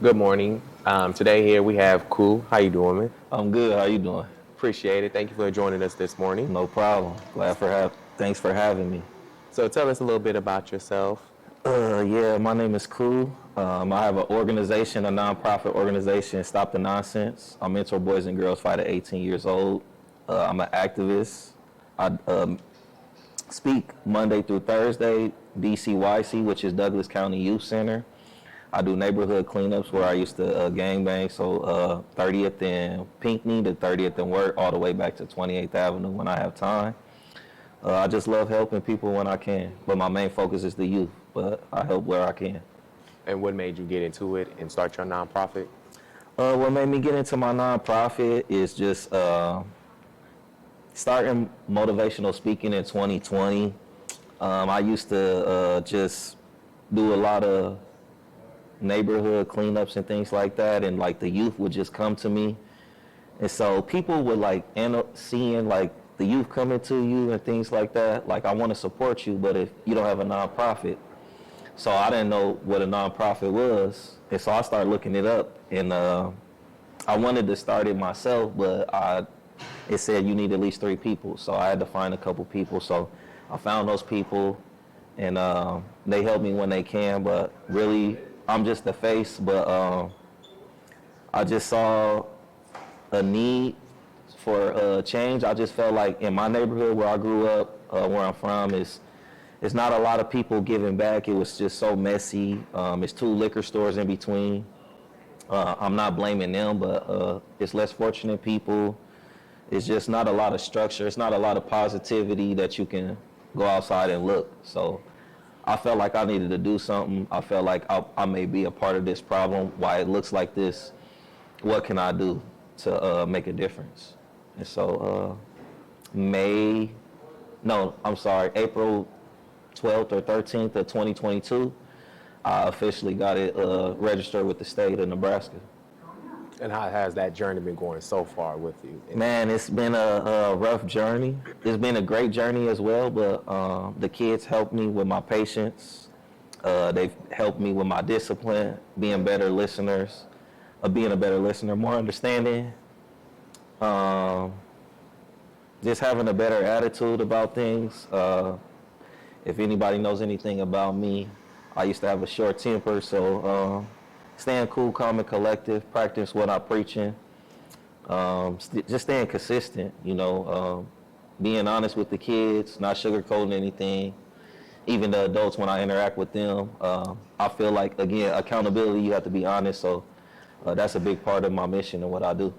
Good morning. Today here we have Cool. How you doing, man? I'm good. How you doing? Appreciate it. Thank you for joining us this morning. No problem. Thanks for having me. So tell us a little bit about yourself. Yeah, my name is Cool. I have an organization, a nonprofit organization, Stop the Nonsense. I mentor boys and girls 5 to 18 years old. I'm an activist. I speak Monday through Thursday, DCYC, which is Douglas County Youth Center. I do neighborhood cleanups where I used to gangbang, so 30th and Pinckney to 30th and Wirt, all the way back to 28th Avenue when I have time. I just love helping people when I can, but my main focus is the youth, but I help where I can. And what made you get into it and start your nonprofit? What made me get into my nonprofit is just starting motivational speaking in 2020. I used to just do a lot of neighborhood cleanups and things like that, and like the youth would just come to me, and so people would like end up seeing like the youth coming to you and things like that. Like, I want to support you, but if you don't have a nonprofit, so I didn't know what a nonprofit was, and so I started looking it up, and I wanted to start it myself, but it said you need at least 3 people, so I had to find a couple people. So I found those people, and they help me when they can, but really I'm just the face. But I just saw a need for change. I just felt like in my neighborhood where I grew up, where I'm from, it's not a lot of people giving back. It was just so messy. It's 2 liquor stores in between. I'm not blaming them, but it's less fortunate people. It's just not a lot of structure. It's not a lot of positivity that you can go outside and look. So I felt like I needed to do something. I felt like I may be a part of this problem, why it looks like this. What can I do to make a difference? And so April 12th or 13th of 2022, I officially got it registered with the state of Nebraska. And how has that journey been going so far with you? Man, it's been a rough journey. It's been a great journey as well, but the kids helped me with my patience. They've helped me with my discipline, being better listeners, being a better listener, more understanding, just having a better attitude about things. If anybody knows anything about me, I used to have a short temper, so staying cool, calm, and collective, practice what I'm preaching, just staying consistent, being honest with the kids, not sugarcoating anything, even the adults when I interact with them. I feel like, again, accountability, you have to be honest, so that's a big part of my mission and what I do.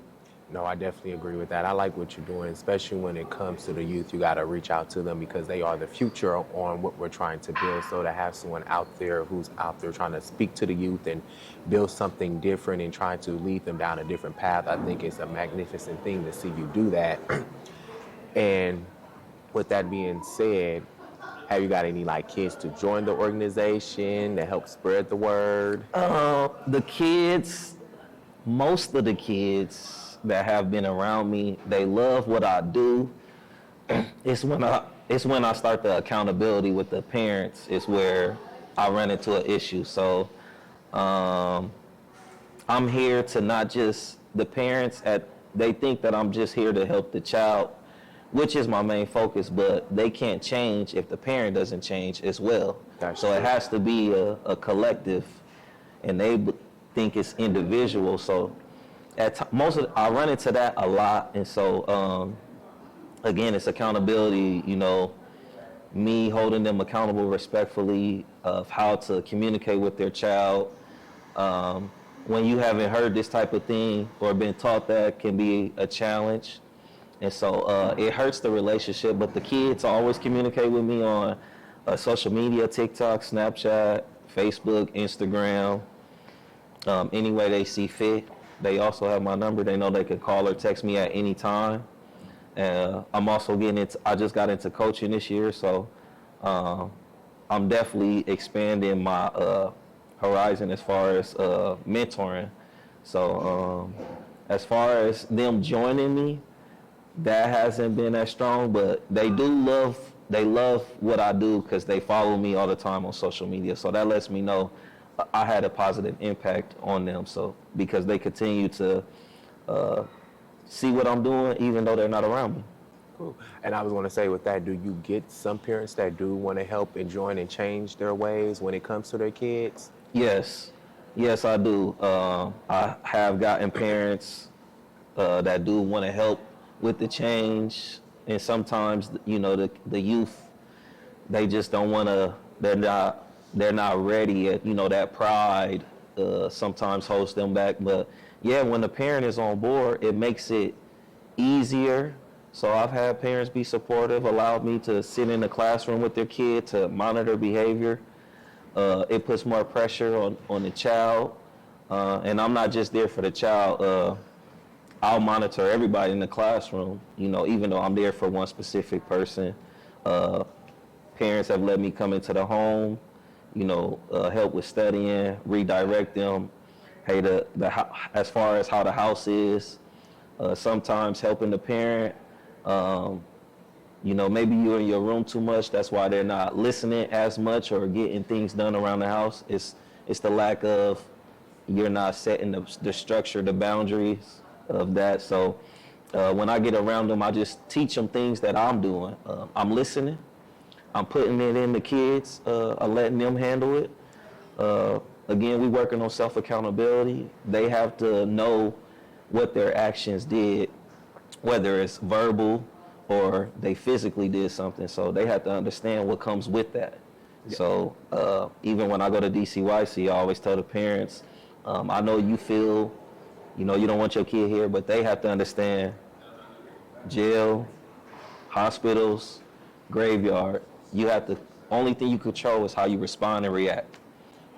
No, I definitely agree with that. I like what you're doing, especially when it comes to the youth. You got to reach out to them because they are the future on what we're trying to build. So to have someone out there who's out there trying to speak to the youth and build something different and trying to lead them down a different path, I think it's a magnificent thing to see you do that. And with that being said, have you got any like kids to join the organization to help spread the word? Most of the kids that have been around me, they love what I do. It's when I start the accountability with the parents, is where I run into an issue. So I'm here to not just the parents they think that I'm just here to help the child, which is my main focus, but they can't change if the parent doesn't change as well. That's so true. It has to be a collective, and they think it's individual. So I run into that a lot, and so again, it's accountability. Me holding them accountable respectfully of how to communicate with their child. When you haven't heard this type of thing or been taught that, can be a challenge, and so it hurts the relationship. But the kids always communicate with me on social media: TikTok, Snapchat, Facebook, Instagram, any way they see fit. They also have my number. They know they can call or text me at any time. I'm also I just got into coaching this year, so I'm definitely expanding my horizon as far as mentoring. So as far as them joining me, that hasn't been as strong, but they love what I do because they follow me all the time on social media. So that lets me know I had a positive impact on them. So because they continue to see what I'm doing, even though they're not around me. Cool. And I was going to say with that, do you get some parents that do want to help and join and change their ways when it comes to their kids? Yes, yes, I do. I have gotten parents that do want to help with the change, and sometimes the youth, they just don't want to. They're not ready yet. That pride sometimes holds them back. But yeah, when the parent is on board, it makes it easier. So I've had parents be supportive, allowed me to sit in the classroom with their kid to monitor behavior. It puts more pressure on the child, and I'm not just there for the child. I'll monitor everybody in the classroom, even though I'm there for one specific person. Parents have let me come into the home, help with studying, redirect them. Hey, as far as how the house is, sometimes helping the parent. Maybe you're in your room too much. That's why they're not listening as much or getting things done around the house. It's the lack of, you're not setting the structure, the boundaries of that. So when I get around them, I just teach them things that I'm doing. I'm listening. I'm putting it in the kids. I'm letting them handle it. Again, we working on self-accountability. They have to know what their actions did, whether it's verbal or they physically did something. So they have to understand what comes with that. Yeah. So even when I go to DCYC, I always tell the parents, I know you feel, you don't want your kid here, but they have to understand jail, hospitals, graveyard. Only thing you control is how you respond and react.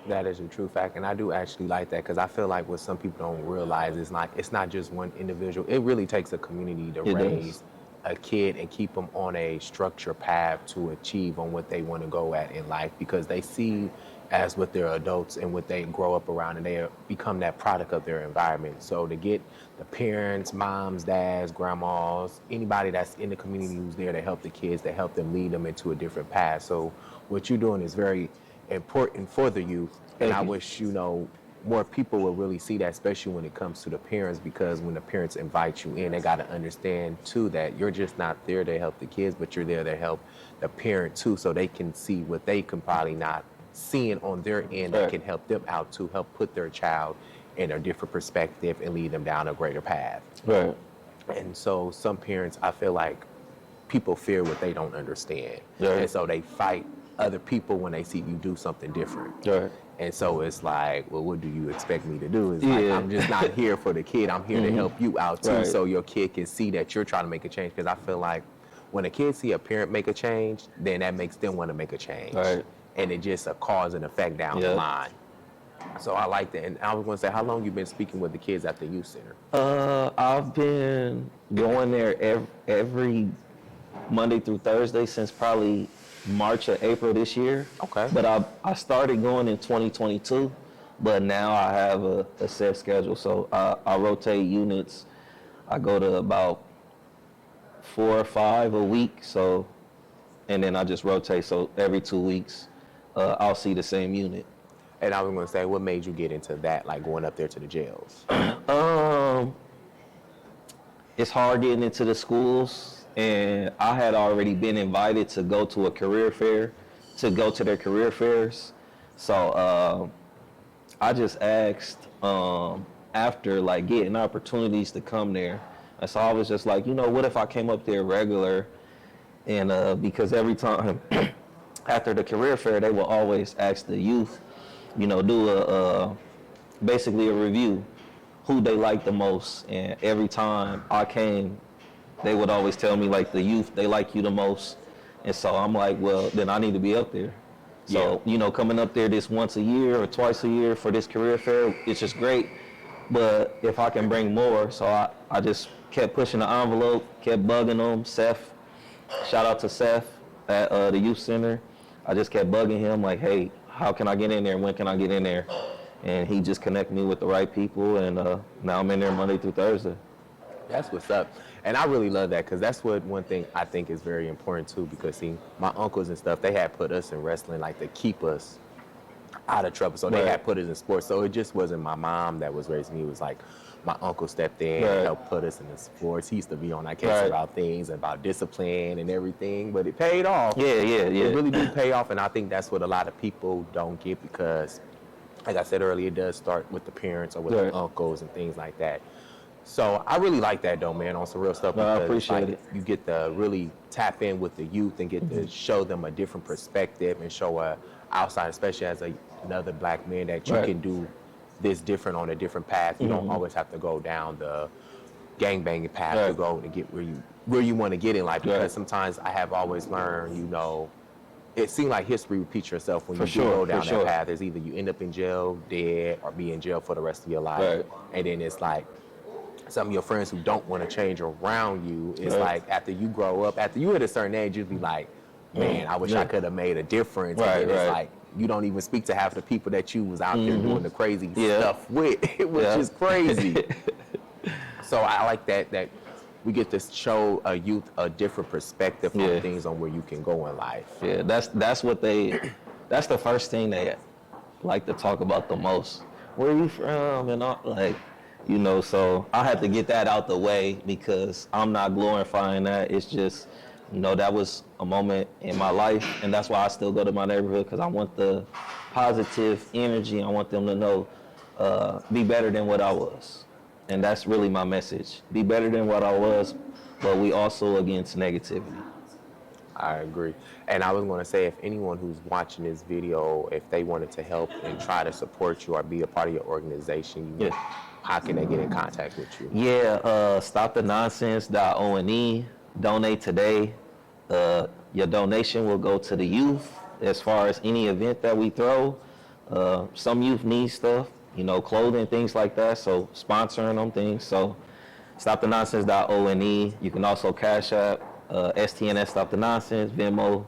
That is a true fact, and I do actually like that because I feel like what some people don't realize is it's not just one individual. It really takes a community to raise a kid and keep them on a structured path to achieve on what they want to go at in life, because they see as what they're adults and what they grow up around, and they become that product of their environment. So to get the parents, moms, dads, grandmas, anybody that's in the community who's there to help the kids, to help them lead them into a different path. So what you're doing is very important for the youth, and I wish more people will really see that, especially when it comes to the parents, because when the parents invite you in, they got to understand too that you're just not there to help the kids, but you're there to help the parent too, so they can see what they can probably not seeing on their end that can help them out to help put their child in a different perspective and lead them down a greater path. Right. And so some parents, I feel like people fear what they don't understand, and so they fight other people when they see you do something different. Right. And so it's like, well, what do you expect me to do? It's like, I'm just not here for the kid. I'm here to help you out too, so your kid can see that you're trying to make a change. Because I feel like when a kid see a parent make a change, then that makes them want to make a change. Right. And it just a cause and effect down the line. So I like that. And I was going to say, how long you been speaking with the kids at the youth center? I've been going there every Monday through Thursday since probably March or April this year. Okay. But I started going in 2022, but now I have a set schedule. So I rotate units. I go to about 4 or 5 a week. So, and then I just rotate. So every 2 weeks, I'll see the same unit. And I was going to say, what made you get into that, like going up there to the jails? It's hard getting into the schools. And I had already been invited to go to a career fair, to go to their career fairs. So I just asked after like getting opportunities to come there. And so I was just like, what if I came up there regular? And because every time after the career fair, they will always ask the youth, do basically a review, who they like the most. And every time I came, they would always tell me, like, the youth, they like you the most. And so I'm like, well, then I need to be up there. So, coming up there this once a year or twice a year for this career fair, it's just great. But if I can bring more, so I just kept pushing the envelope, kept bugging them. Seth, shout out to Seth at the youth center. I just kept bugging him, like, hey, how can I get in there? When can I get in there? And he just connected me with the right people, and now I'm in there Monday through Thursday. That's what's up. And I really love that, because that's one thing I think is very important too, because see, my uncles and stuff, they had put us in wrestling like to keep us out of trouble. So they Right. had put us in sports. So it just wasn't my mom that was raising me. It was like my uncle stepped in Right. and helped put us in the sports. He used to be on that case Right. about things, about discipline and everything, but it paid off. Yeah, yeah, yeah. It really did pay off, and I think that's what a lot of people don't get because, like I said earlier, it does start with the parents or with Right. the uncles and things like that. So I really like that though, man, on some real stuff. No, I Because appreciate like, it. you get to really tap in with the youth and get to show them a different perspective and show a outside, especially as another black man, that you Right. can do this different on a different path. You don't always have to go down the gangbanging path to Right. go to get where you want to get in life. Because Right. sometimes I have always learned, it seems like history repeats yourself when For you do sure, go for down that sure. path. It's either you end up in jail, dead, or be in jail for the rest of your life. Right. And then it's like some of your friends who don't want to change around you, it's Right. like after you grow up, after you hit a certain age, you'd be like, man, I wish I Yeah. could have made a difference. Right, and then it's right. like you don't even speak to half the people that you was out there doing the crazy Yeah. stuff with, which Yeah. is crazy. So I like that we get to show a youth a different perspective on Yeah. things, on where you can go in life. Yeah, that's that's the first thing they like to talk about the most. Where are you from? And all, like, so I had to get that out the way because I'm not glorifying that. It's just, that was a moment in my life, and that's why I still go to my neighborhood, because I want the positive energy. I want them to know, be better than what I was. And that's really my message. Be better than what I was, but we also against negativity. I agree. And I was going to say, if anyone who's watching this video, if they wanted to help and try to support you or be a part of your organization, Yeah. how can they get in contact with you? Yeah, stopthenonsense.one. Donate today. Your donation will go to the youth as far as any event that we throw. Some youth need stuff, clothing, things like that. So sponsoring them things. So stopthenonsense.one. You can also Cash App, STNS Stop the Nonsense, Venmo,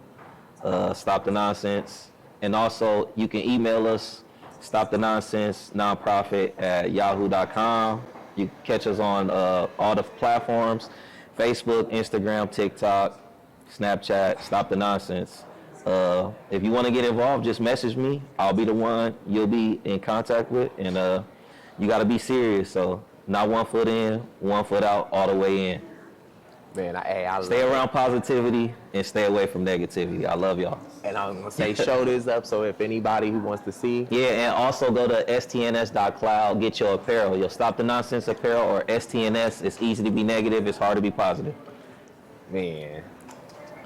Stop the Nonsense. And also you can email us, stopthenonsense@yahoo.com. You can catch us on all the platforms, Facebook, Instagram, TikTok, Snapchat, Stop the Nonsense. If you want to get involved, just message me. I'll be the one you'll be in contact with. And you got to be serious. So not 1 foot in, 1 foot out, all the way in. Man, I Stay love it. around positivity and stay away from negativity. I love y'all. And I'm going to say, show this up. So if anybody who wants to see, Yeah, and also go to stns.cloud, get your apparel. You'll Stop the Nonsense apparel or STNS. It's easy to be negative. It's hard to be positive. man,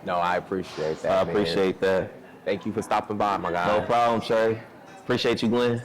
no, I appreciate that. I man. appreciate that. Thank you for stopping by, my guy. No problem, Shay. Appreciate you, Glenn.